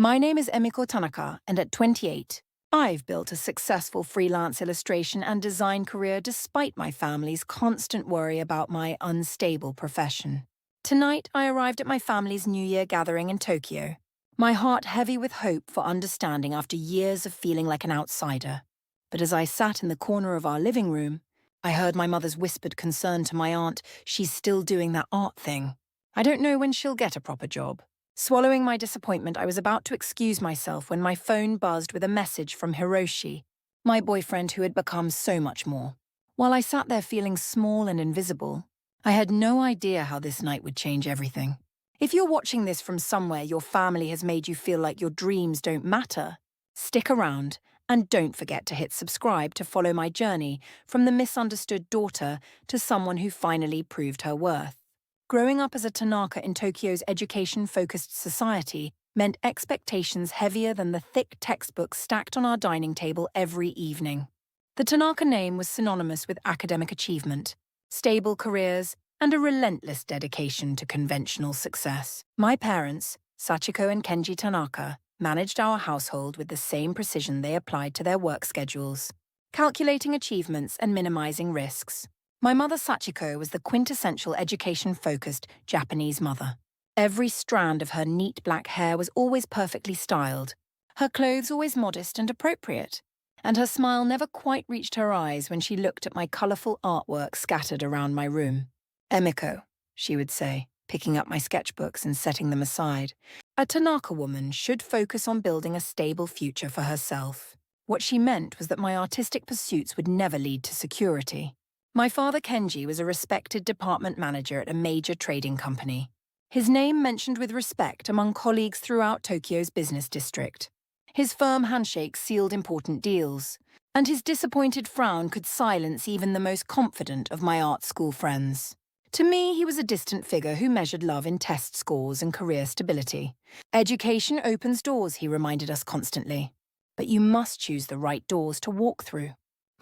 My name is Emiko Tanaka, and at 28, I've built a successful freelance illustration and design career despite my family's constant worry about my unstable profession. Tonight, I arrived at my family's New Year gathering in Tokyo, my heart heavy with hope for understanding after years of feeling like an outsider. But as I sat in the corner of our living room, I heard my mother's whispered concern to my aunt, she's still doing that art thing. I don't know when she'll get a proper job. Swallowing my disappointment, I was about to excuse myself when my phone buzzed with a message from Hiroshi, my boyfriend who had become so much more. While I sat there feeling small and invisible, I had no idea how this night would change everything. If you're watching this from somewhere your family has made you feel like your dreams don't matter, stick around and don't forget to hit subscribe to follow my journey from the misunderstood daughter to someone who finally proved her worth. Growing up as a Tanaka in Tokyo's education-focused society meant expectations heavier than the thick textbooks stacked on our dining table every evening. The Tanaka name was synonymous with academic achievement, stable careers, and a relentless dedication to conventional success. My parents, Sachiko and Kenji Tanaka, managed our household with the same precision they applied to their work schedules, calculating achievements and minimizing risks. My mother Sachiko was the quintessential education-focused Japanese mother. Every strand of her neat black hair was always perfectly styled, her clothes always modest and appropriate, and her smile never quite reached her eyes when she looked at my colorful artwork scattered around my room. "Emiko," she would say, picking up my sketchbooks and setting them aside. "A Tanaka woman should focus on building a stable future for herself." What she meant was that my artistic pursuits would never lead to security. My father Kenji was a respected department manager at a major trading company. His name mentioned with respect among colleagues throughout Tokyo's business district. His firm handshake sealed important deals, and his disappointed frown could silence even the most confident of my art school friends. To me, he was a distant figure who measured love in test scores and career stability. "Education opens doors," he reminded us constantly, "but you must choose the right doors to walk through."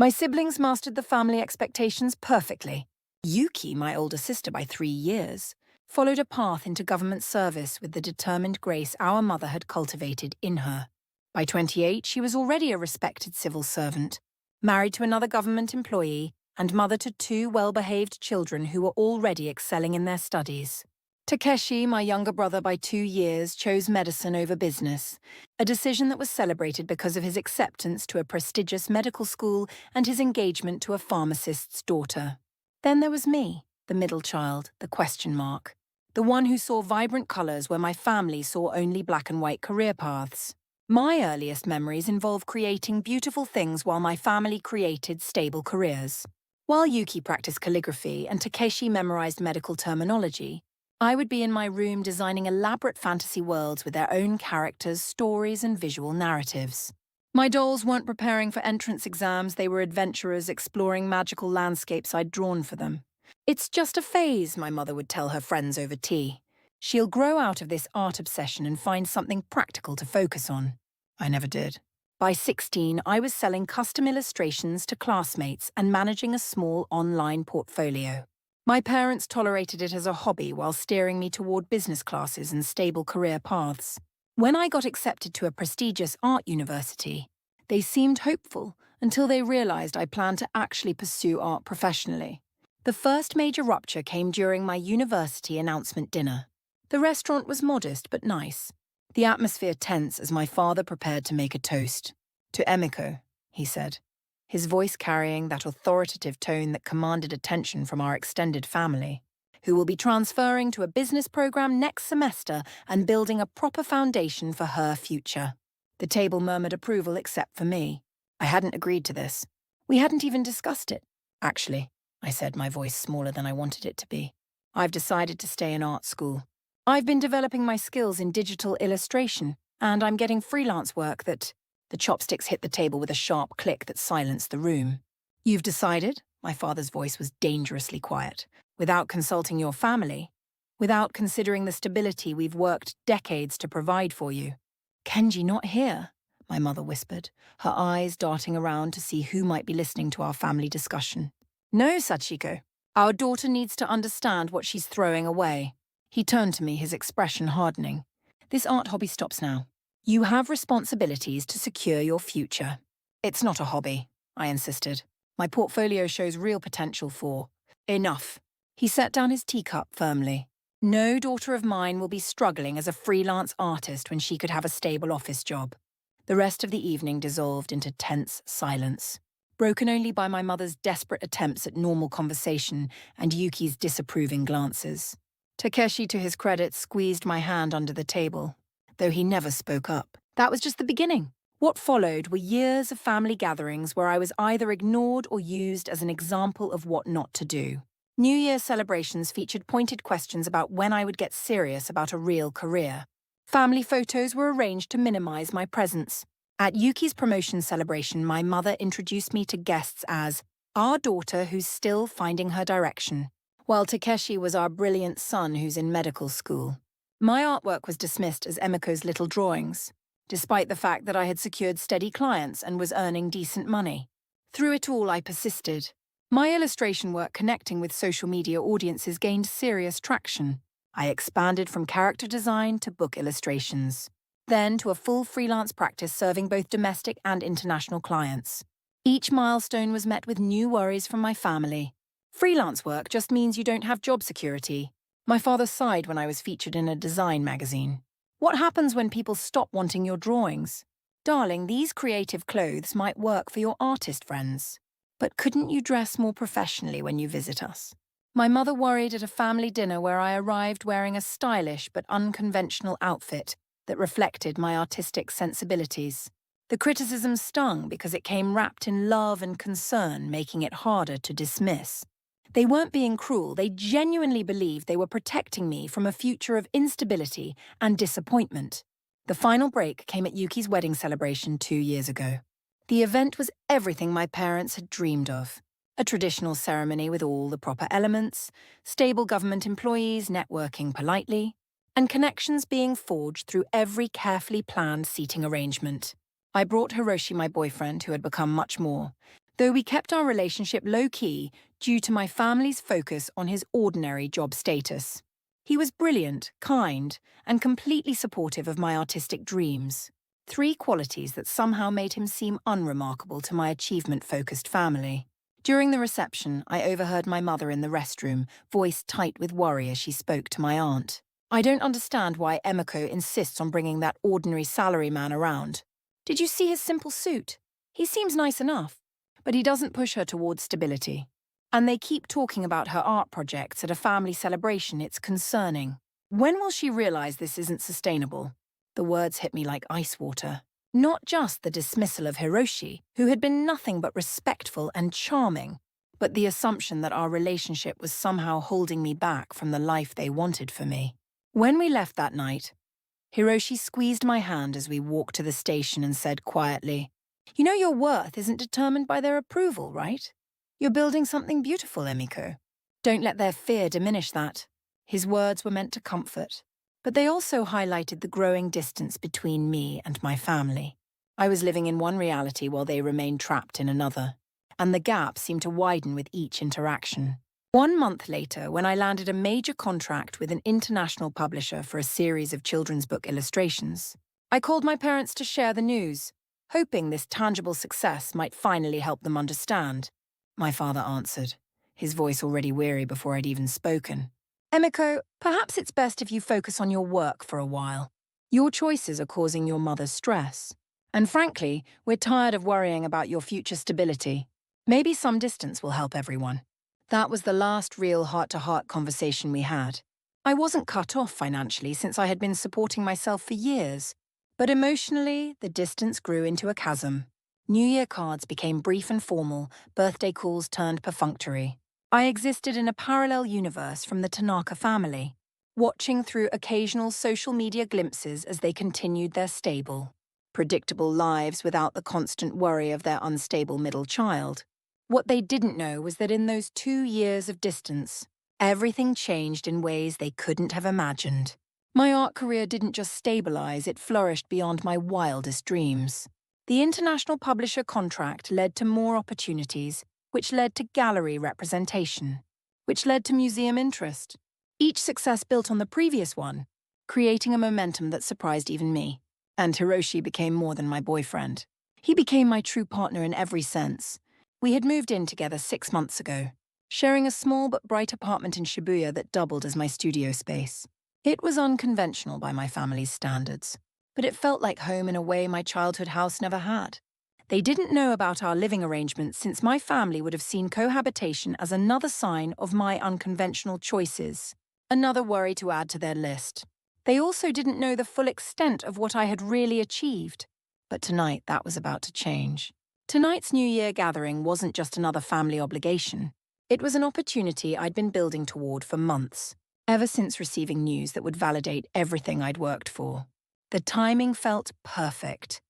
My siblings mastered the family expectations perfectly. Yuki, my older sister by 3 years, followed a path into government service with the determined grace our mother had cultivated in her. By 28, she was already a respected civil servant, married to another government employee, and mother to 2 well-behaved children who were already excelling in their studies. Takeshi, my younger brother by 2 years, chose medicine over business, a decision that was celebrated because of his acceptance to a prestigious medical school and his engagement to a pharmacist's daughter. Then there was me, the middle child, the question mark, the one who saw vibrant colors where my family saw only black and white career paths. My earliest memories involve creating beautiful things while my family created stable careers. While Yuki practiced calligraphy and Takeshi memorized medical terminology, I would be in my room designing elaborate fantasy worlds with their own characters, stories, and visual narratives. My dolls weren't preparing for entrance exams, they were adventurers exploring magical landscapes I'd drawn for them. "It's just a phase," my mother would tell her friends over tea. "She'll grow out of this art obsession and find something practical to focus on." I never did. By 16, I was selling custom illustrations to classmates and managing a small online portfolio. My parents tolerated it as a hobby while steering me toward business classes and stable career paths. When I got accepted to a prestigious art university, they seemed hopeful until they realized I planned to actually pursue art professionally. The first major rupture came during my university announcement dinner. The restaurant was modest but nice, the atmosphere tense as my father prepared to make a toast. "To Emiko," he said, his voice carrying that authoritative tone that commanded attention from our extended family, "who will be transferring to a business program next semester and building a proper foundation for her future." The table murmured approval except for me. I hadn't agreed to this. We hadn't even discussed it. "Actually," I said, my voice smaller than I wanted it to be, "I've decided to stay in art school. I've been developing my skills in digital illustration, and I'm getting freelance work that—" The chopsticks hit the table with a sharp click that silenced the room. "You've decided?" My father's voice was dangerously quiet. "Without consulting your family? Without considering the stability we've worked decades to provide for you?" "Kenji not here," my mother whispered, her eyes darting around to see who might be listening to our family discussion. "No, Sachiko. Our daughter needs to understand what she's throwing away." He turned to me, his expression hardening. "This art hobby stops now. You have responsibilities to secure your future. It's not a hobby, I insisted. My portfolio shows real potential for... Enough. He set down his teacup firmly. No daughter of mine will be struggling as a freelance artist when she could have a stable office job. The rest of the evening dissolved into tense silence, broken only by my mother's desperate attempts at normal conversation and Yuki's disapproving glances. Takeshi, to his credit, squeezed my hand under the table, though he never spoke up. That was just the beginning. What followed were years of family gatherings where I was either ignored or used as an example of what not to do. New Year celebrations featured pointed questions about when I would get serious about a real career. Family photos were arranged to minimize my presence. At Yuki's promotion celebration, my mother introduced me to guests as our daughter who's still finding her direction, while Takeshi was our brilliant son who's in medical school. My artwork was dismissed as Emiko's little drawings, despite the fact that I had secured steady clients and was earning decent money. Through it all, I persisted. My illustration work connecting with social media audiences gained serious traction. I expanded from character design to book illustrations, then to a full freelance practice serving both domestic and international clients. Each milestone was met with new worries from my family. Freelance work just means you don't have job security. My father sighed when I was featured in a design magazine. What happens when people stop wanting your drawings? Darling, these creative clothes might work for your artist friends. But couldn't you dress more professionally when you visit us? My mother worried at a family dinner where I arrived wearing a stylish but unconventional outfit that reflected my artistic sensibilities. The criticism stung because it came wrapped in love and concern, making it harder to dismiss. They weren't being cruel, they genuinely believed they were protecting me from a future of instability and disappointment. The final break came at Yuki's wedding celebration 2 years ago. The event was everything my parents had dreamed of. A traditional ceremony with all the proper elements, stable government employees networking politely, and connections being forged through every carefully planned seating arrangement. I brought Hiroshi, my boyfriend, who had become much more, though we kept our relationship low-key due to my family's focus on his ordinary job status. He was brilliant, kind, and completely supportive of my artistic dreams. 3 qualities that somehow made him seem unremarkable to my achievement-focused family. During the reception, I overheard my mother in the restroom, voice tight with worry as she spoke to my aunt. I don't understand why Emiko insists on bringing that ordinary salaryman around. Did you see his simple suit? He seems nice enough, but he doesn't push her towards stability. And they keep talking about her art projects at a family celebration. It's concerning. When will she realize this isn't sustainable? The words hit me like ice water. Not just the dismissal of Hiroshi, who had been nothing but respectful and charming, but the assumption that our relationship was somehow holding me back from the life they wanted for me. When we left that night, Hiroshi squeezed my hand as we walked to the station and said quietly, "You know your worth isn't determined by their approval, right? You're building something beautiful, Emiko. Don't let their fear diminish that." His words were meant to comfort, but they also highlighted the growing distance between me and my family. I was living in one reality while they remained trapped in another, and the gap seemed to widen with each interaction. 1 month later, when I landed a major contract with an international publisher for a series of children's book illustrations, I called my parents to share the news, hoping this tangible success might finally help them understand. My father answered, his voice already weary before I'd even spoken. "Emiko, perhaps it's best if you focus on your work for a while. Your choices are causing your mother stress. And frankly, we're tired of worrying about your future stability. Maybe some distance will help everyone." That was the last real heart-to-heart conversation we had. I wasn't cut off financially since I had been supporting myself for years, but emotionally, the distance grew into a chasm. New Year cards became brief and formal, birthday calls turned perfunctory. I existed in a parallel universe from the Tanaka family, watching through occasional social media glimpses as they continued their stable, predictable lives without the constant worry of their unstable middle child. What they didn't know was that in those 2 years of distance, everything changed in ways they couldn't have imagined. My art career didn't just stabilize, it flourished beyond my wildest dreams. The international publisher contract led to more opportunities, which led to gallery representation, which led to museum interest. Each success built on the previous one, creating a momentum that surprised even me. And Hiroshi became more than my boyfriend. He became my true partner in every sense. We had moved in together 6 months ago, sharing a small but bright apartment in Shibuya that doubled as my studio space. It was unconventional by my family's standards, but it felt like home in a way my childhood house never had. They didn't know about our living arrangements since my family would have seen cohabitation as another sign of my unconventional choices, another worry to add to their list. They also didn't know the full extent of what I had really achieved. But tonight that was about to change. Tonight's New Year gathering wasn't just another family obligation. It was an opportunity I'd been building toward for months, ever since receiving news that would validate everything I'd worked for. The timing felt perfect.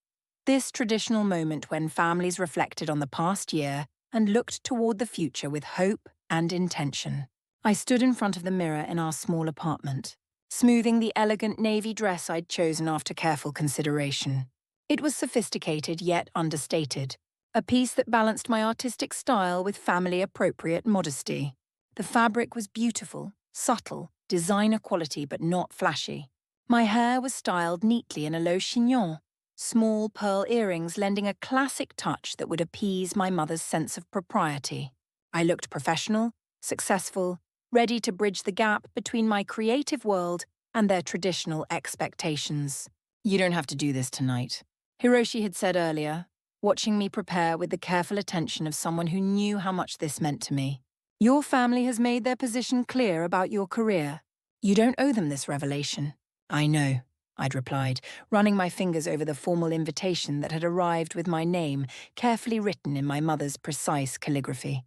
This traditional moment when families reflected on the past year and looked toward the future with hope and intention. I stood in front of the mirror in our small apartment, smoothing the elegant navy dress I'd chosen after careful consideration. It was sophisticated yet understated, a piece that balanced my artistic style with family-appropriate modesty. The fabric was beautiful, subtle, designer quality but not flashy. My hair was styled neatly in a low chignon, small pearl earrings lending a classic touch that would appease my mother's sense of propriety. I looked professional, successful, ready to bridge the gap between my creative world and their traditional expectations. "You don't have to do this tonight," Hiroshi had said earlier, watching me prepare with the careful attention of someone who knew how much this meant to me. "Your family has made their position clear about your career. You don't owe them this revelation." "I know," I'd replied, running my fingers over the formal invitation that had arrived with my name carefully written in my mother's precise calligraphy.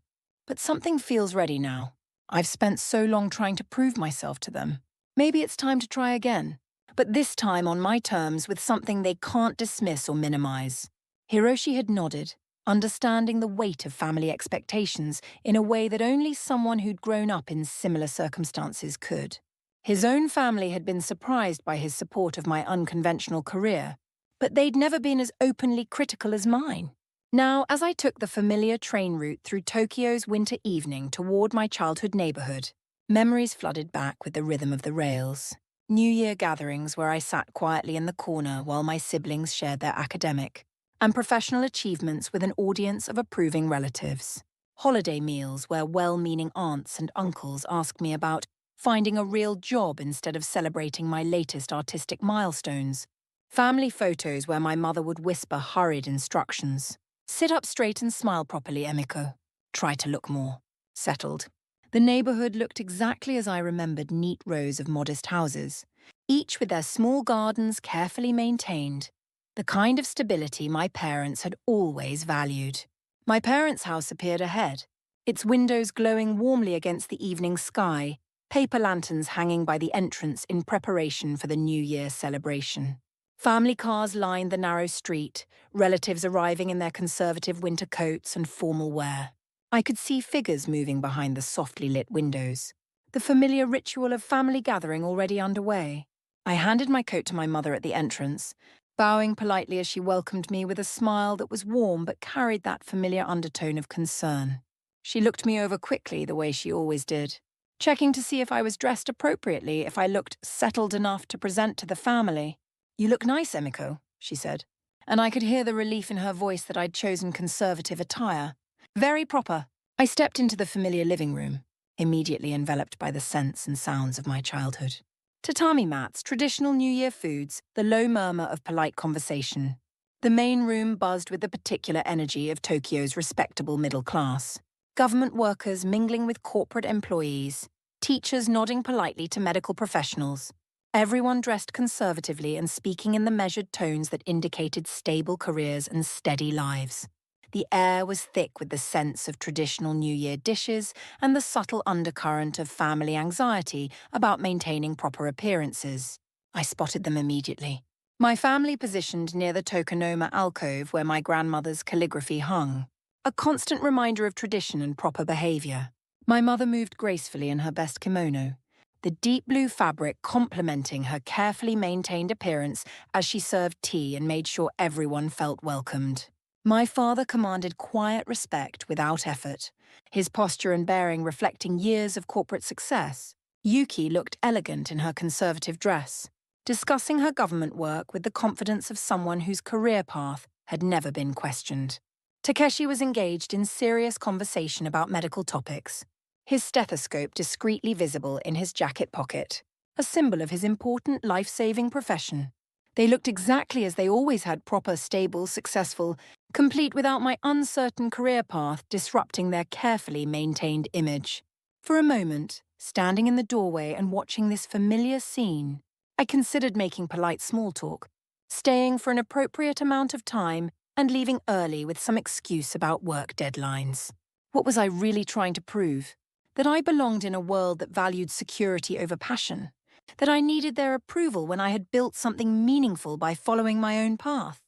"But something feels ready now. I've spent so long trying to prove myself to them. Maybe it's time to try again, but this time on my terms with something they can't dismiss or minimize." Hiroshi had nodded, understanding the weight of family expectations in a way that only someone who'd grown up in similar circumstances could. His own family had been surprised by his support of my unconventional career, but they'd never been as openly critical as mine. Now, as I took the familiar train route through Tokyo's winter evening toward my childhood neighborhood, memories flooded back with the rhythm of the rails. New Year gatherings where I sat quietly in the corner while my siblings shared their academic and professional achievements with an audience of approving relatives. Holiday meals where well-meaning aunts and uncles asked me about finding a real job instead of celebrating my latest artistic milestones. Family photos where my mother would whisper hurried instructions. "Sit up straight and smile properly, Emiko. Try to look more settled." The neighborhood looked exactly as I remembered neat rows of modest houses, each with their small gardens carefully maintained, the kind of stability my parents had always valued. My parents' house appeared ahead, its windows glowing warmly against the evening sky, paper lanterns hanging by the entrance in preparation for the New Year celebration. Family cars lined the narrow street, relatives arriving in their conservative winter coats and formal wear. I could see figures moving behind the softly lit windows, the familiar ritual of family gathering already underway. I handed my coat to my mother at the entrance, bowing politely as she welcomed me with a smile that was warm but carried that familiar undertone of concern. She looked me over quickly the way she always did, checking to see if I was dressed appropriately, if I looked settled enough to present to the family. "You look nice, Emiko," she said, and I could hear the relief in her voice that I'd chosen conservative attire. "Very proper." I stepped into the familiar living room, immediately enveloped by the scents and sounds of my childhood. Tatami mats, traditional New Year foods, the low murmur of polite conversation. The main room buzzed with the particular energy of Tokyo's respectable middle class. Government workers mingling with corporate employees, teachers nodding politely to medical professionals. Everyone dressed conservatively and speaking in the measured tones that indicated stable careers and steady lives. The air was thick with the sense of traditional New Year dishes and the subtle undercurrent of family anxiety about maintaining proper appearances. I spotted them immediately. My family positioned near the tokonoma alcove where my grandmother's calligraphy hung, a constant reminder of tradition and proper behavior. My mother moved gracefully in her best kimono, the deep blue fabric complementing her carefully maintained appearance as she served tea and made sure everyone felt welcomed. My father commanded quiet respect without effort, his posture and bearing reflecting years of corporate success. Yuki looked elegant in her conservative dress, discussing her government work with the confidence of someone whose career path had never been questioned. Takeshi was engaged in serious conversation about medical topics, his stethoscope discreetly visible in his jacket pocket, a symbol of his important life-saving profession. They looked exactly as they always had: proper, stable, successful, complete without my uncertain career path disrupting their carefully maintained image. For a moment, standing in the doorway and watching this familiar scene, I considered making polite small talk, staying for an appropriate amount of time and leaving early with some excuse about work deadlines. What was I really trying to prove? That I belonged in a world that valued security over passion? That I needed their approval when I had built something meaningful by following my own path?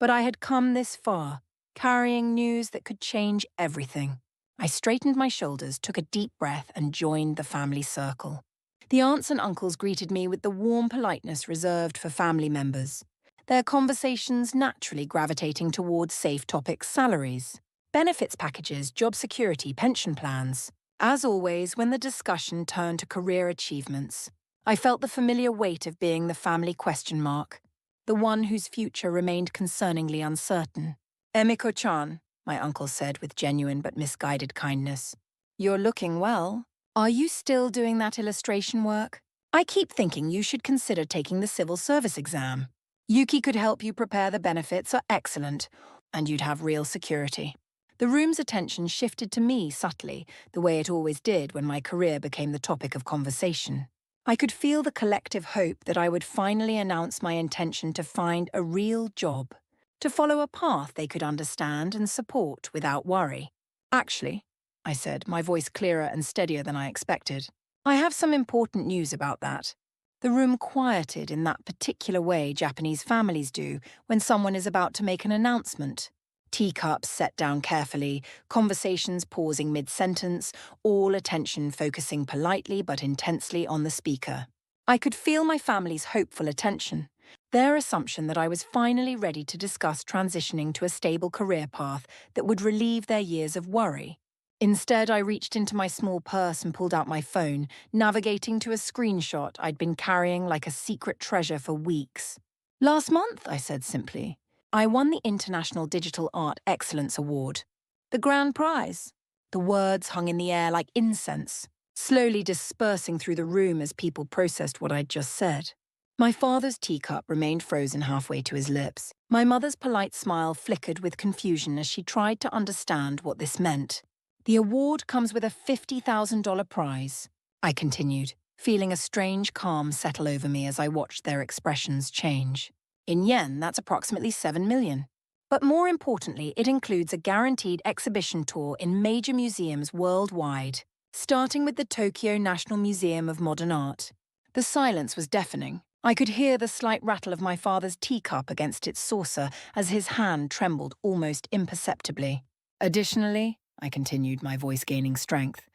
But I had come this far, carrying news that could change everything. I straightened my shoulders, took a deep breath, and joined the family circle. The aunts and uncles greeted me with the warm politeness reserved for family members, their conversations naturally gravitating towards safe topics: salaries, benefits packages, job security, pension plans. As always, when the discussion turned to career achievements, I felt the familiar weight of being the family question mark, the one whose future remained concerningly uncertain. "Emiko-chan," my uncle said with genuine but misguided kindness. "You're looking well. Are you still doing that illustration work? I keep thinking you should consider taking the civil service exam. Yuki could help you prepare. The benefits are excellent, and you'd have real security." The room's attention shifted to me subtly, the way it always did when my career became the topic of conversation. I could feel the collective hope that I would finally announce my intention to find a real job, to follow a path they could understand and support without worry. "Actually," I said, my voice clearer and steadier than I expected, "I have some important news about that." The room quieted in that particular way Japanese families do when someone is about to make an announcement. Teacups set down carefully, conversations pausing mid-sentence, all attention focusing politely but intensely on the speaker. I could feel my family's hopeful attention, their assumption that I was finally ready to discuss transitioning to a stable career path that would relieve their years of worry. Instead, I reached into my small purse and pulled out my phone, navigating to a screenshot I'd been carrying like a secret treasure for weeks. "Last month," I said simply, "I won the International Digital Art Excellence Award. The grand prize." The words hung in the air like incense, slowly dispersing through the room as people processed what I'd just said. My father's teacup remained frozen halfway to his lips. My mother's polite smile flickered with confusion as she tried to understand what this meant. "The award comes with a $50,000 prize," I continued, feeling a strange calm settle over me as I watched their expressions change. "In yen, that's approximately 7 million. But more importantly, it includes a guaranteed exhibition tour in major museums worldwide, starting with the Tokyo National Museum of Modern Art." The silence was deafening. I could hear the slight rattle of my father's teacup against its saucer as his hand trembled almost imperceptibly. "Additionally," I continued, my voice gaining strength,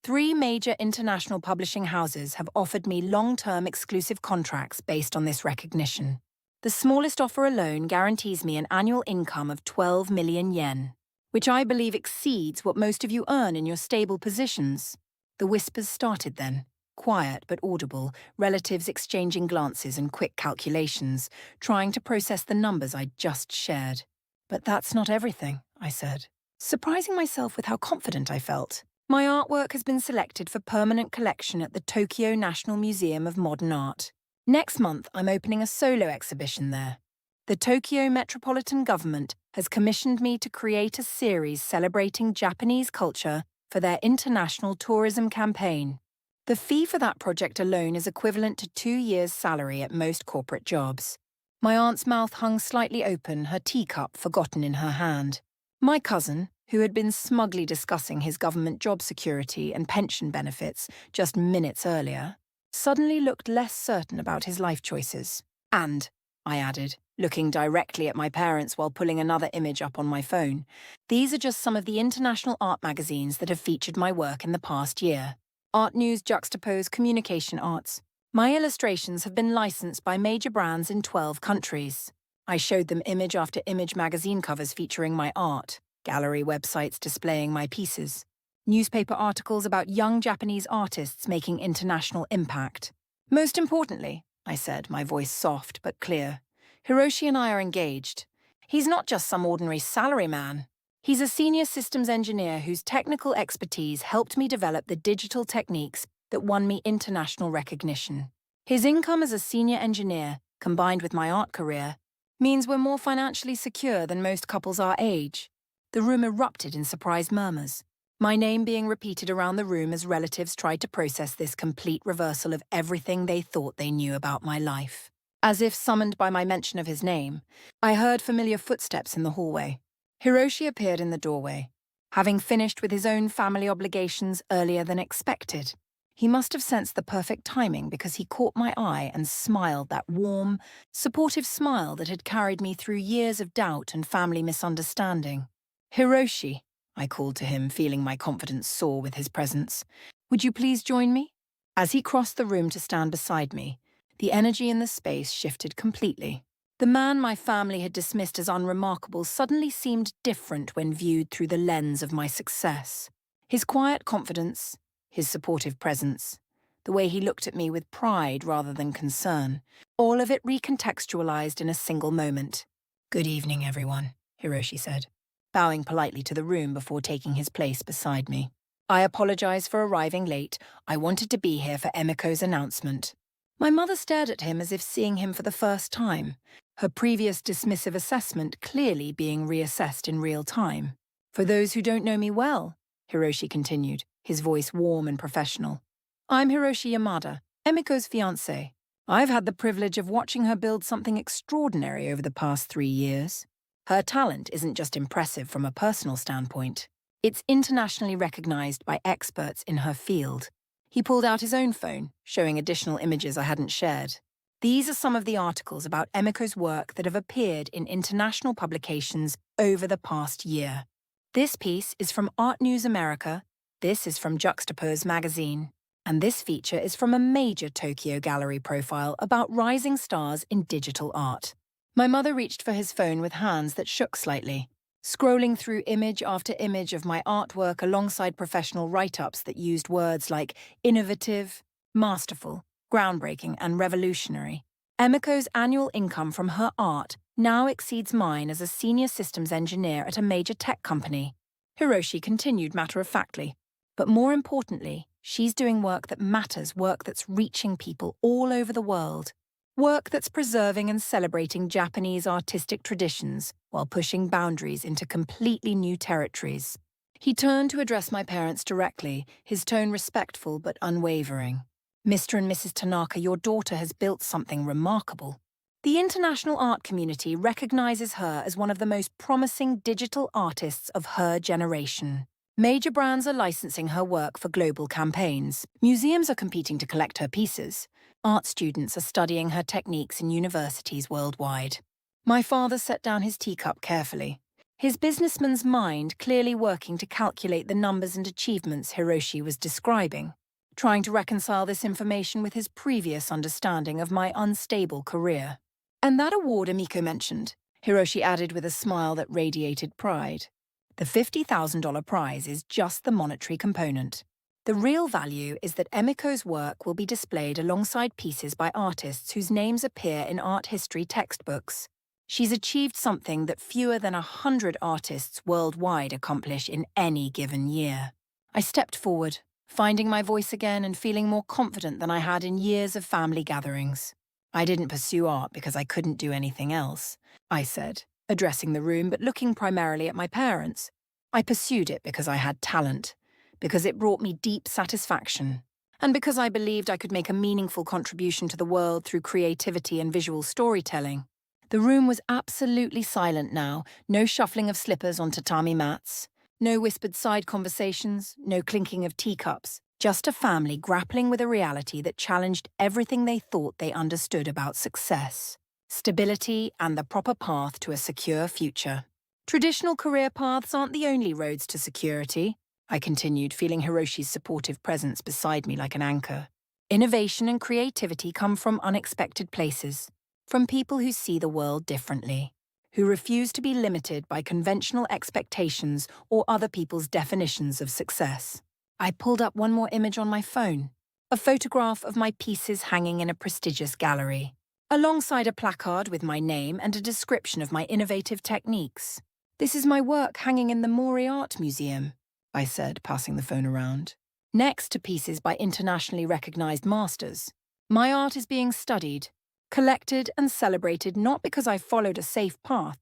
"3 major international publishing houses have offered me long-term exclusive contracts based on this recognition. The smallest offer alone guarantees me an annual income of 12 million yen, which I believe exceeds what most of you earn in your stable positions." The whispers started then, quiet but audible, relatives exchanging glances and quick calculations, trying to process the numbers I'd just shared. "But that's not everything," I said, surprising myself with how confident I felt. "My artwork has been selected for permanent collection at the Tokyo National Museum of Modern Art. Next month, I'm opening a solo exhibition there. The Tokyo Metropolitan Government has commissioned me to create a series celebrating Japanese culture for their international tourism campaign. The fee for that project alone is equivalent to 2 years' salary at most corporate jobs." My aunt's mouth hung slightly open, her teacup forgotten in her hand. My cousin, who had been smugly discussing his government job security and pension benefits just minutes earlier, suddenly looked less certain about his life choices. "And," I added, looking directly at my parents while pulling another image up on my phone, "these are just some of the international art magazines that have featured my work in the past year. Art News juxtaposed Communication Arts. My illustrations have been licensed by major brands in 12 countries. I showed them image after image magazine covers featuring my art, gallery websites displaying my pieces, newspaper articles about young Japanese artists making international impact. Most importantly," I said, my voice soft but clear. Hiroshi and I are engaged. He's not just some ordinary salaryman. He's a senior systems engineer whose technical expertise helped me develop the digital techniques that won me international recognition. His income as a senior engineer, combined with my art career, means we're more financially secure than most couples our age. The room erupted in surprised murmurs, my name being repeated around the room as relatives tried to process this complete reversal of everything they thought they knew about my life. As if summoned by my mention of his name, I heard familiar footsteps in the hallway. Hiroshi appeared in the doorway, having finished with his own family obligations earlier than expected. He must have sensed the perfect timing because he caught my eye and smiled that warm, supportive smile that had carried me through years of doubt and family misunderstanding. "Hiroshi," I called to him, feeling my confidence soar with his presence. "Would you please join me?" As he crossed the room to stand beside me, the energy in the space shifted completely. The man my family had dismissed as unremarkable suddenly seemed different when viewed through the lens of my success. His quiet confidence, his supportive presence, the way he looked at me with pride rather than concern, all of it recontextualized in a single moment. "Good evening, everyone," Hiroshi said, bowing politely to the room before taking his place beside me. "I apologize for arriving late. I wanted to be here for Emiko's announcement." My mother stared at him as if seeing him for the first time, her previous dismissive assessment clearly being reassessed in real time. "For those who don't know me well," Hiroshi continued, his voice warm and professional, "I'm Hiroshi Yamada, Emiko's fiancé. I've had the privilege of watching her build something extraordinary over the past 3 years. Her talent isn't just impressive from a personal standpoint. It's internationally recognized by experts in her field." He pulled out his own phone, showing additional images I hadn't shared. "These are some of the articles about Emiko's work that have appeared in international publications over the past year. This piece is from Art News America, this is from Juxtapose magazine, and this feature is from a major Tokyo gallery profile about rising stars in digital art." My mother reached for his phone with hands that shook slightly, scrolling through image after image of my artwork alongside professional write-ups that used words like innovative, masterful, groundbreaking, and revolutionary. Emiko's annual income from her art now exceeds mine as a senior systems engineer at a major tech company. Hiroshi continued matter-of-factly. But more importantly, she's doing work that matters, work that's reaching people all over the world. Work that's preserving and celebrating Japanese artistic traditions while pushing boundaries into completely new territories. He turned to address my parents directly, his tone respectful but unwavering. "Mr. and Mrs. Tanaka, your daughter has built something remarkable. The international art community recognizes her as one of the most promising digital artists of her generation. Major brands are licensing her work for global campaigns. Museums are competing to collect her pieces. Art students are studying her techniques in universities worldwide." My father set down his teacup carefully, his businessman's mind clearly working to calculate the numbers and achievements Hiroshi was describing, trying to reconcile this information with his previous understanding of my unstable career. "And that award Emiko mentioned," Hiroshi added with a smile that radiated pride. "The $50,000 prize is just the monetary component. The real value is that Emiko's work will be displayed alongside pieces by artists whose names appear in art history textbooks. She's achieved something that fewer than 100 artists worldwide accomplish in any given year." I stepped forward, finding my voice again and feeling more confident than I had in years of family gatherings. "I didn't pursue art because I couldn't do anything else," I said, addressing the room but looking primarily at my parents. "I pursued it because I had talent, because it brought me deep satisfaction, and because I believed I could make a meaningful contribution to the world through creativity and visual storytelling." The room was absolutely silent now, no shuffling of slippers on tatami mats, no whispered side conversations, no clinking of teacups, just a family grappling with a reality that challenged everything they thought they understood about success, stability, and the proper path to a secure future. "Traditional career paths aren't the only roads to security," I continued, feeling Hiroshi's supportive presence beside me like an anchor. "Innovation and creativity come from unexpected places, from people who see the world differently, who refuse to be limited by conventional expectations or other people's definitions of success." I pulled up one more image on my phone, a photograph of my pieces hanging in a prestigious gallery, alongside a placard with my name and a description of my innovative techniques. "This is my work hanging in the Mori Art Museum," I said, passing the phone around. "Next to pieces by internationally recognized masters. My art is being studied, collected and celebrated not because I followed a safe path,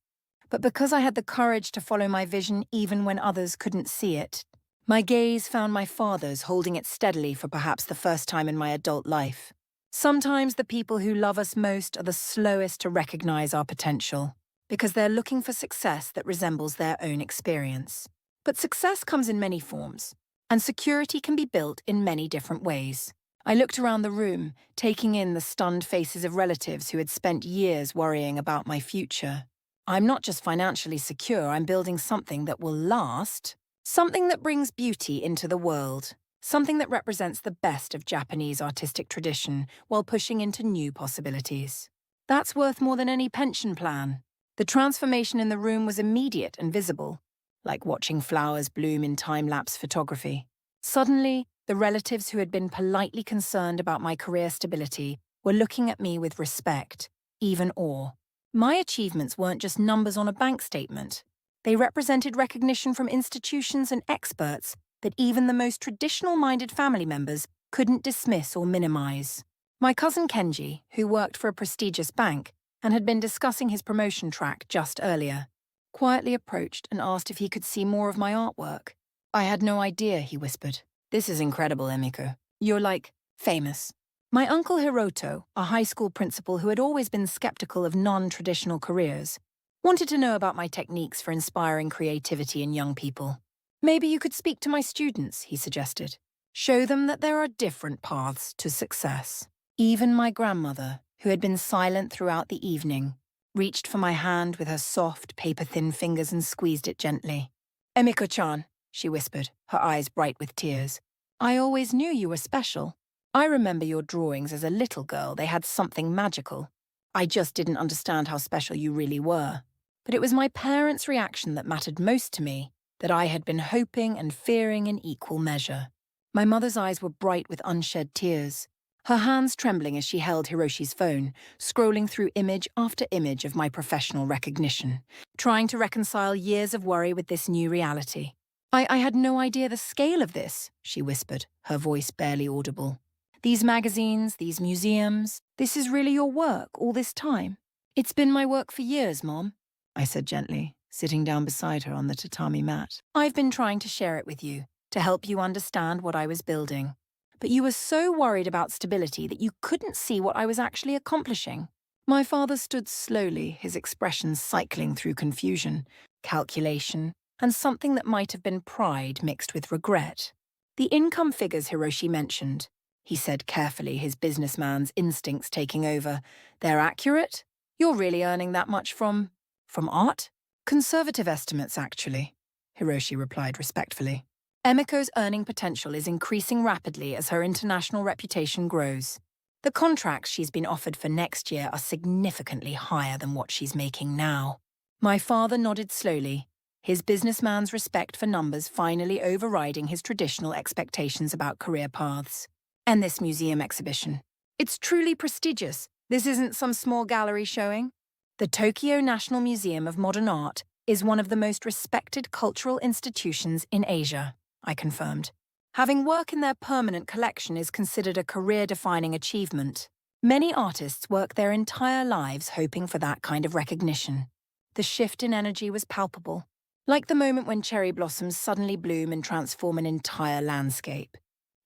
but because I had the courage to follow my vision even when others couldn't see it." My gaze found my father's, holding it steadily for perhaps the first time in my adult life. Sometimes the people who love us most are the slowest to recognize our potential, because they're looking for success that resembles their own experience. But success comes in many forms, and security can be built in many different ways. I looked around the room, taking in the stunned faces of relatives who had spent years worrying about my future. I'm not just financially secure, I'm building something that will last. Something that brings beauty into the world. Something that represents the best of Japanese artistic tradition while pushing into new possibilities. That's worth more than any pension plan. The transformation in the room was immediate and visible, like watching flowers bloom in time-lapse photography. Suddenly, the relatives who had been politely concerned about my career stability were looking at me with respect, even awe. My achievements weren't just numbers on a bank statement. They represented recognition from institutions and experts that even the most traditional-minded family members couldn't dismiss or minimize. My cousin Kenji, who worked for a prestigious bank and had been discussing his promotion track just earlier, quietly approached and asked if he could see more of my artwork. "I had no idea," he whispered. "This is incredible, Emiko. You're like, famous." My uncle Hiroto, a high school principal who had always been skeptical of non-traditional careers, wanted to know about my techniques for inspiring creativity in young people. "Maybe you could speak to my students," he suggested. "Show them that there are different paths to success." Even my grandmother, who had been silent throughout the evening, reached for my hand with her soft, paper-thin fingers and squeezed it gently. "Emiko-chan," she whispered, her eyes bright with tears. "I always knew you were special. I remember your drawings as a little girl. They had something magical. I just didn't understand how special you really were. But it was my parents' reaction that mattered most to me, that I had been hoping and fearing in equal measure." My mother's eyes were bright with unshed tears, her hands trembling as she held Hiroshi's phone, scrolling through image after image of my professional recognition, trying to reconcile years of worry with this new reality. I had no idea the scale of this," she whispered, her voice barely audible. "These magazines, these museums, this is really your work all this time?" "It's been my work for years, Mom," I said gently, sitting down beside her on the tatami mat. "I've been trying to share it with you, to help you understand what I was building. But you were so worried about stability that you couldn't see what I was actually accomplishing." My father stood slowly, his expression cycling through confusion, calculation, and something that might have been pride mixed with regret. "The income figures Hiroshi mentioned," he said carefully, his businessman's instincts taking over, "they're accurate? You're really earning that much from art?" "Conservative estimates, actually," Hiroshi replied respectfully. "Emiko's earning potential is increasing rapidly as her international reputation grows. The contracts she's been offered for next year are significantly higher than what she's making now." My father nodded slowly, his businessman's respect for numbers finally overriding his traditional expectations about career paths. "And this museum exhibition. It's truly prestigious. This isn't some small gallery showing. The Tokyo National Museum of Modern Art is one of the most respected cultural institutions in Asia," I confirmed. "Having work in their permanent collection is considered a career-defining achievement. Many artists work their entire lives hoping for that kind of recognition." The shift in energy was palpable, like the moment when cherry blossoms suddenly bloom and transform an entire landscape.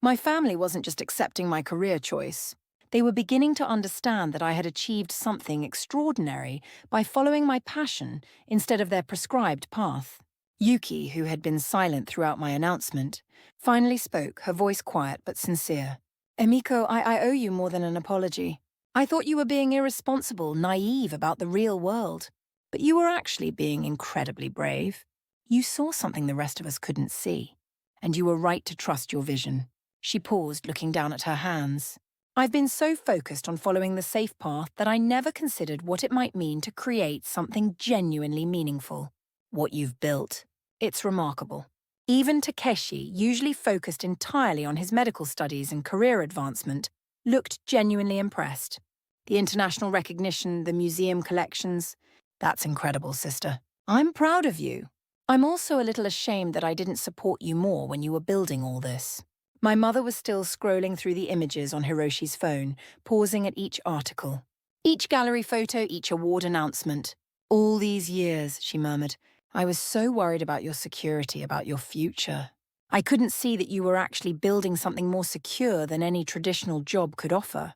My family wasn't just accepting my career choice. They were beginning to understand that I had achieved something extraordinary by following my passion instead of their prescribed path. Yuki, who had been silent throughout my announcement, finally spoke, her voice quiet but sincere. "Emiko, I owe you more than an apology. I thought you were being irresponsible, naive about the real world. But you were actually being incredibly brave. You saw something the rest of us couldn't see. And you were right to trust your vision." She paused, looking down at her hands. "I've been so focused on following the safe path that I never considered what it might mean to create something genuinely meaningful. What you've built, it's remarkable. Even Takeshi, usually focused entirely on his medical studies and career advancement, looked genuinely impressed. The international recognition, the museum collections. That's incredible, sister. I'm proud of you. I'm also a little ashamed that I didn't support you more when you were building all this. My mother was still scrolling through the images on Hiroshi's phone, pausing at each article. Each gallery photo, each award announcement. All these years, she murmured. I was so worried about your security, about your future. I couldn't see that you were actually building something more secure than any traditional job could offer.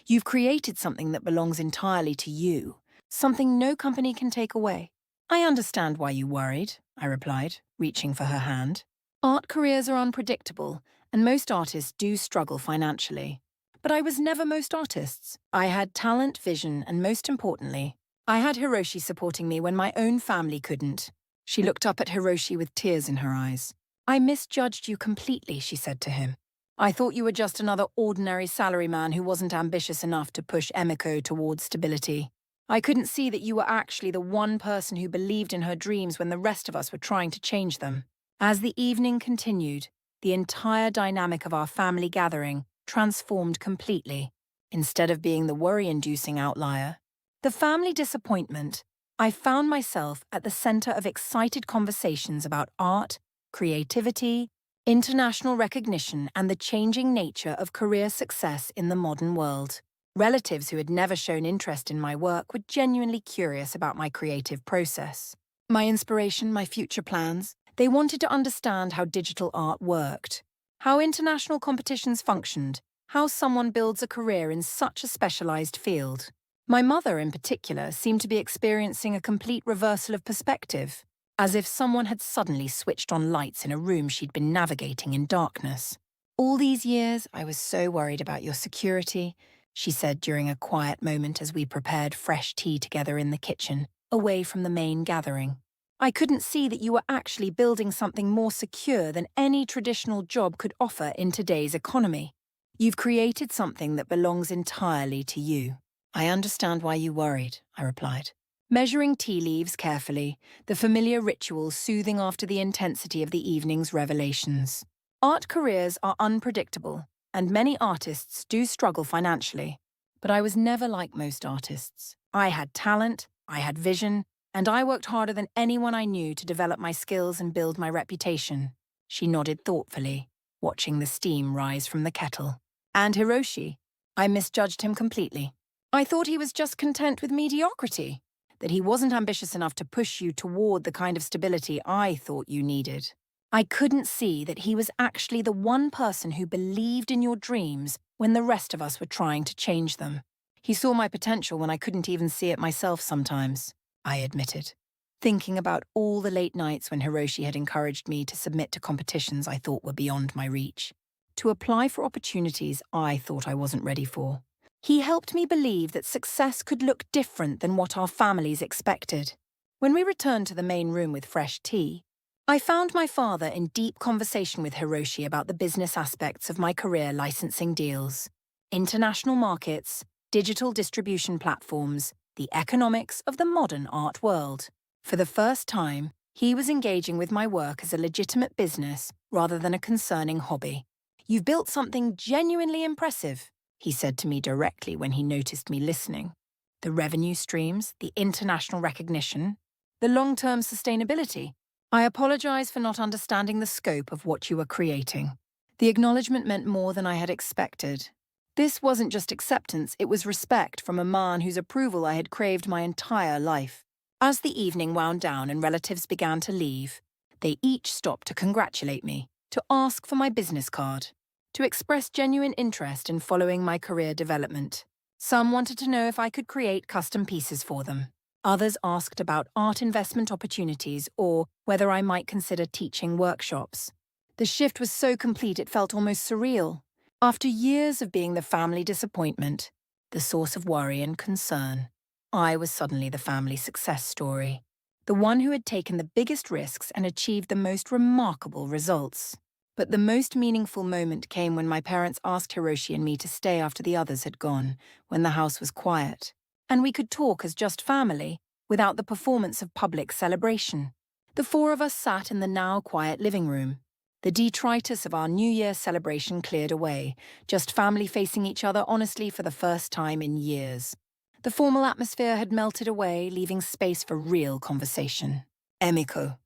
You've created something that belongs entirely to you, something no company can take away. I understand why you worried, I replied, reaching for her hand. Art careers are unpredictable, and most artists do struggle financially. But I was never most artists. I had talent, vision, and most importantly, I had Hiroshi supporting me when my own family couldn't. She looked up at Hiroshi with tears in her eyes. I misjudged you completely, she said to him. I thought you were just another ordinary salaryman who wasn't ambitious enough to push Emiko towards stability. I couldn't see that you were actually the one person who believed in her dreams when the rest of us were trying to change them. As the evening continued, the entire dynamic of our family gathering transformed completely. Instead of being the worry-inducing outlier, the family disappointment, I found myself at the center of excited conversations about art, creativity, international recognition, and the changing nature of career success in the modern world. Relatives who had never shown interest in my work were genuinely curious about my creative process. My inspiration, my future plans. They wanted to understand how digital art worked, how international competitions functioned, how someone builds a career in such a specialized field. My mother, in particular, seemed to be experiencing a complete reversal of perspective, as if someone had suddenly switched on lights in a room she'd been navigating in darkness. All these years, I was so worried about your security, she said during a quiet moment as we prepared fresh tea together in the kitchen, away from the main gathering. I couldn't see that you were actually building something more secure than any traditional job could offer in today's economy. You've created something that belongs entirely to you. I understand why you worried, I replied. Measuring tea leaves carefully, the familiar ritual soothing after the intensity of the evening's revelations. Art careers are unpredictable, and many artists do struggle financially. But I was never like most artists. I had talent, I had vision, and I worked harder than anyone I knew to develop my skills and build my reputation. She nodded thoughtfully, watching the steam rise from the kettle. And Hiroshi, I misjudged him completely. I thought he was just content with mediocrity, that he wasn't ambitious enough to push you toward the kind of stability I thought you needed. I couldn't see that he was actually the one person who believed in your dreams when the rest of us were trying to change them. He saw my potential when I couldn't even see it myself sometimes, I admitted, thinking about all the late nights when Hiroshi had encouraged me to submit to competitions I thought were beyond my reach, to apply for opportunities I thought I wasn't ready for. He helped me believe that success could look different than what our families expected. When we returned to the main room with fresh tea, I found my father in deep conversation with Hiroshi about the business aspects of my career licensing deals, international markets, digital distribution platforms, the economics of the modern art world. For the first time, he was engaging with my work as a legitimate business rather than a concerning hobby. You've built something genuinely impressive, he said to me directly when he noticed me listening. The revenue streams, the international recognition, the long-term sustainability. I apologize for not understanding the scope of what you were creating. The acknowledgement meant more than I had expected. This wasn't just acceptance, it was respect from a man whose approval I had craved my entire life. As the evening wound down and relatives began to leave, they each stopped to congratulate me, to ask for my business card, to express genuine interest in following my career development. Some wanted to know if I could create custom pieces for them. Others asked about art investment opportunities or whether I might consider teaching workshops. The shift was so complete it felt almost surreal. After years of being the family disappointment, the source of worry and concern, I was suddenly the family success story, the one who had taken the biggest risks and achieved the most remarkable results. But the most meaningful moment came when my parents asked Hiroshi and me to stay after the others had gone, when the house was quiet, and we could talk as just family, without the performance of public celebration. The four of us sat in the now quiet living room. The detritus of our New Year celebration cleared away, just family facing each other honestly for the first time in years. The formal atmosphere had melted away, leaving space for real conversation. "Emiko,"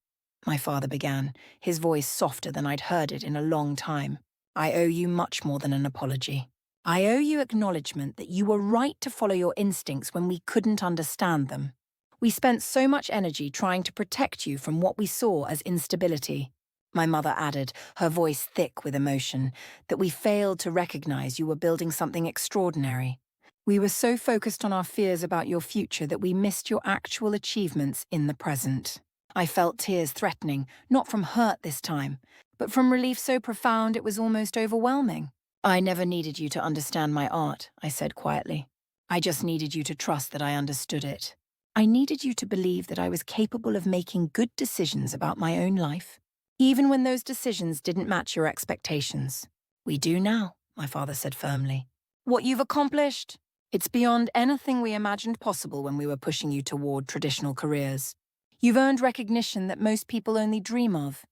my father began, his voice softer than I'd heard it in a long time. "I owe you much more than an apology. I owe you acknowledgement that you were right to follow your instincts when we couldn't understand them. We spent so much energy trying to protect you from what we saw as instability," my mother added, her voice thick with emotion, "that we failed to recognize you were building something extraordinary. We were so focused on our fears about your future that we missed your actual achievements in the present." I felt tears threatening, not from hurt this time, but from relief so profound it was almost overwhelming. "I never needed you to understand my art," I said quietly. "I just needed you to trust that I understood it. I needed you to believe that I was capable of making good decisions about my own life, even when those decisions didn't match your expectations. We do now," my father said firmly. "What you've accomplished, it's beyond anything we imagined possible when we were pushing you toward traditional careers. You've earned recognition that most people only dream of."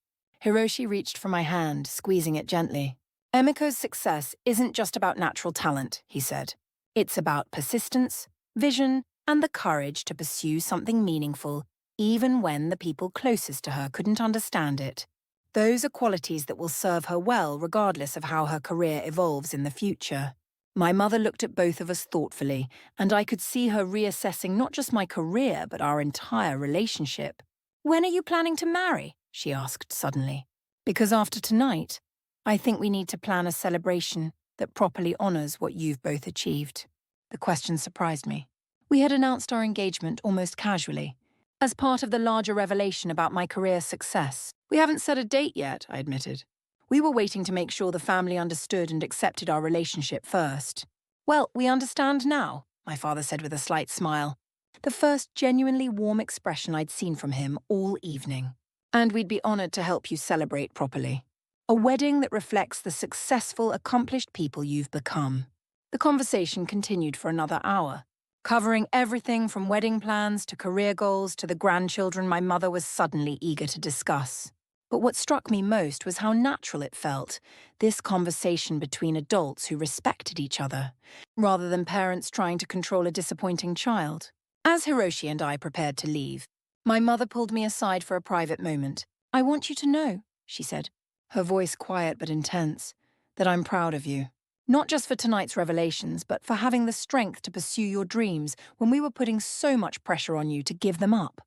Hiroshi reached for my hand, squeezing it gently. "Emiko's success isn't just about natural talent," he said. "It's about persistence, vision, and the courage to pursue something meaningful, even when the people closest to her couldn't understand it. Those are qualities that will serve her well regardless of how her career evolves in the future." My mother looked at both of us thoughtfully, and I could see her reassessing not just my career, but our entire relationship. "When are you planning to marry?" she asked suddenly. "Because after tonight, I think we need to plan a celebration that properly honors what you've both achieved." The question surprised me. We had announced our engagement almost casually, as part of the larger revelation about my career success. "We haven't set a date yet," I admitted. "We were waiting to make sure the family understood and accepted our relationship first." "Well, we understand now," my father said with a slight smile, the first genuinely warm expression I'd seen from him all evening. "And we'd be honored to help you celebrate properly. A wedding that reflects the successful, accomplished people you've become." The conversation continued for another hour, covering everything from wedding plans to career goals to the grandchildren my mother was suddenly eager to discuss. But what struck me most was how natural it felt, this conversation between adults who respected each other, rather than parents trying to control a disappointing child. As Hiroshi and I prepared to leave, my mother pulled me aside for a private moment. "I want you to know," she said, her voice quiet but intense, "that I'm proud of you. Not just for tonight's revelations, but for having the strength to pursue your dreams when we were putting so much pressure on you to give them up.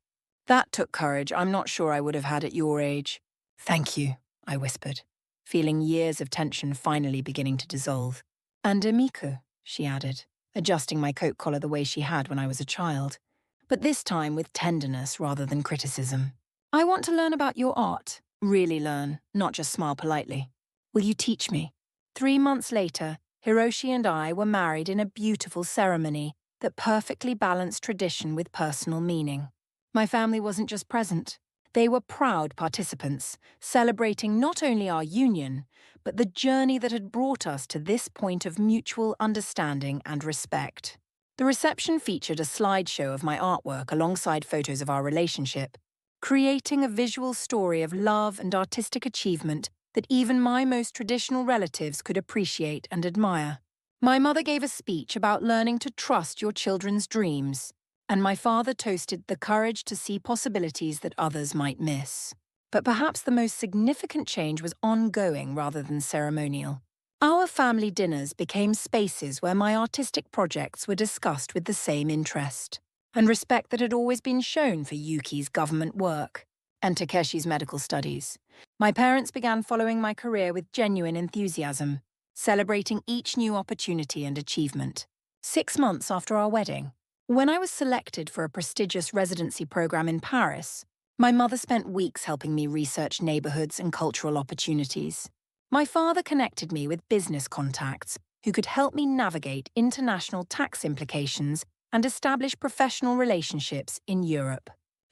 That took courage I'm not sure I would have had at your age." "Thank you," I whispered, feeling years of tension finally beginning to dissolve. "And Emiko," she added, adjusting my coat collar the way she had when I was a child, but this time with tenderness rather than criticism. "I want to learn about your art, really learn, not just smile politely. Will you teach me?" 3 months later, Hiroshi and I were married in a beautiful ceremony that perfectly balanced tradition with personal meaning. My family wasn't just present. They were proud participants, celebrating not only our union, but the journey that had brought us to this point of mutual understanding and respect. The reception featured a slideshow of my artwork alongside photos of our relationship, creating a visual story of love and artistic achievement that even my most traditional relatives could appreciate and admire. My mother gave a speech about learning to trust your children's dreams, and my father toasted the courage to see possibilities that others might miss. But perhaps the most significant change was ongoing rather than ceremonial. Our family dinners became spaces where my artistic projects were discussed with the same interest, and respect that had always been shown for Yuki's government work and Takeshi's medical studies. My parents began following my career with genuine enthusiasm, celebrating each new opportunity and achievement. 6 months after our wedding, when I was selected for a prestigious residency program in Paris, my mother spent weeks helping me research neighborhoods and cultural opportunities. My father connected me with business contacts who could help me navigate international tax implications and establish professional relationships in Europe.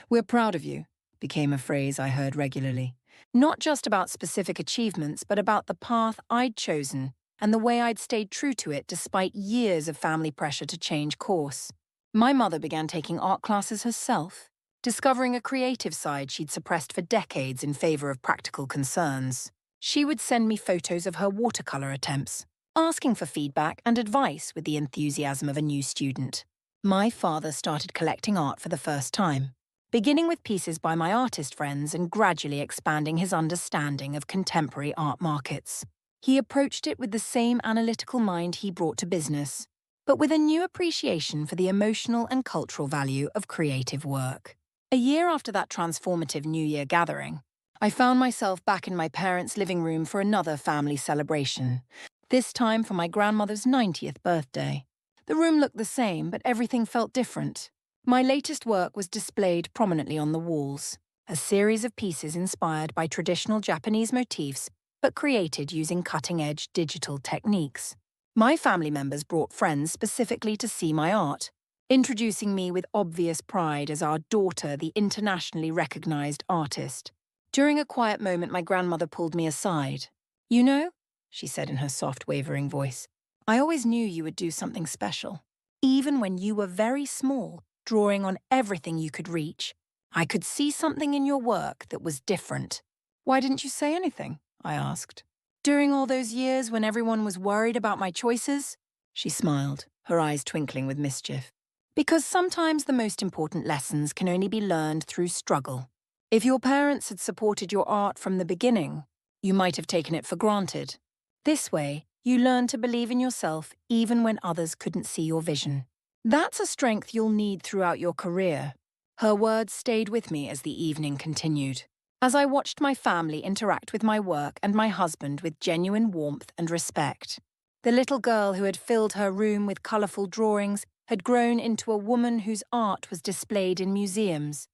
"We're proud of you," became a phrase I heard regularly. Not just about specific achievements, but about the path I'd chosen and the way I'd stayed true to it despite years of family pressure to change course. My mother began taking art classes herself, discovering a creative side she'd suppressed for decades in favor of practical concerns. She would send me photos of her watercolor attempts, asking for feedback and advice with the enthusiasm of a new student. My father started collecting art for the first time, beginning with pieces by my artist friends and gradually expanding his understanding of contemporary art markets. He approached it with the same analytical mind he brought to business, but with a new appreciation for the emotional and cultural value of creative work. A year after that transformative New Year gathering, I found myself back in my parents' living room for another family celebration, this time for my grandmother's 90th birthday. The room looked the same, but everything felt different. My latest work was displayed prominently on the walls, a series of pieces inspired by traditional Japanese motifs, but created using cutting-edge digital techniques. My family members brought friends specifically to see my art, introducing me with obvious pride as our daughter, the internationally recognized artist. During a quiet moment, my grandmother pulled me aside. "You know," she said in her soft, wavering voice, "I always knew you would do something special. Even when you were very small, drawing on everything you could reach, I could see something in your work that was different." "Why didn't you say anything?" I asked. "During all those years when everyone was worried about my choices?" She smiled, her eyes twinkling with mischief. "Because sometimes the most important lessons can only be learned through struggle. If your parents had supported your art from the beginning, you might have taken it for granted. This way, you learn to believe in yourself even when others couldn't see your vision. That's a strength you'll need throughout your career." Her words stayed with me as the evening continued, as I watched my family interact with my work and my husband with genuine warmth and respect. The little girl who had filled her room with colorful drawings had grown into a woman whose art was displayed in museums.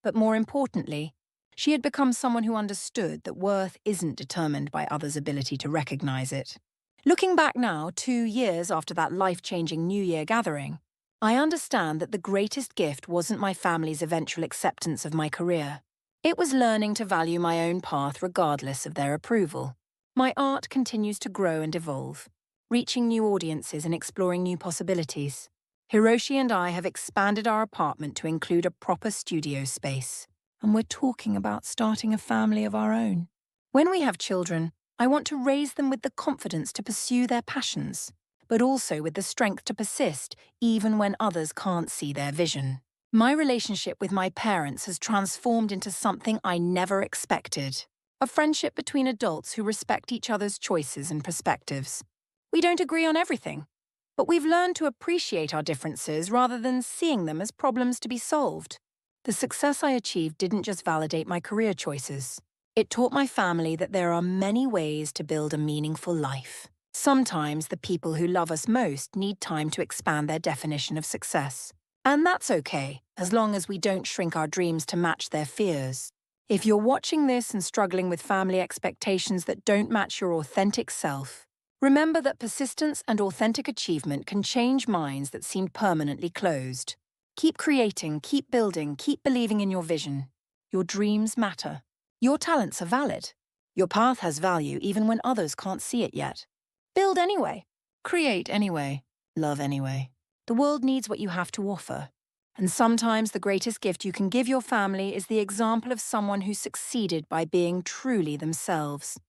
But more importantly, she had become someone who understood that worth isn't determined by others' ability to recognize it. Looking back now, 2 years after that life-changing New Year gathering, I understand that the greatest gift wasn't my family's eventual acceptance of my career. It was learning to value my own path regardless of their approval. My art continues to grow and evolve, reaching new audiences and exploring new possibilities. Hiroshi and I have expanded our apartment to include a proper studio space, and we're talking about starting a family of our own. When we have children, I want to raise them with the confidence to pursue their passions, but also with the strength to persist even when others can't see their vision. My relationship with my parents has transformed into something I never expected, a friendship between adults who respect each other's choices and perspectives. We don't agree on everything, but we've learned to appreciate our differences rather than seeing them as problems to be solved. The success I achieved didn't just validate my career choices. It taught my family that there are many ways to build a meaningful life. Sometimes the people who love us most need time to expand their definition of success. And that's okay, as long as we don't shrink our dreams to match their fears. If you're watching this and struggling with family expectations that don't match your authentic self, remember that persistence and authentic achievement can change minds that seemed permanently closed. Keep creating, keep building, keep believing in your vision. Your dreams matter. Your talents are valid. Your path has value even when others can't see it yet. Build anyway. Create anyway. Love anyway. The world needs what you have to offer. And sometimes the greatest gift you can give your family is the example of someone who succeeded by being truly themselves.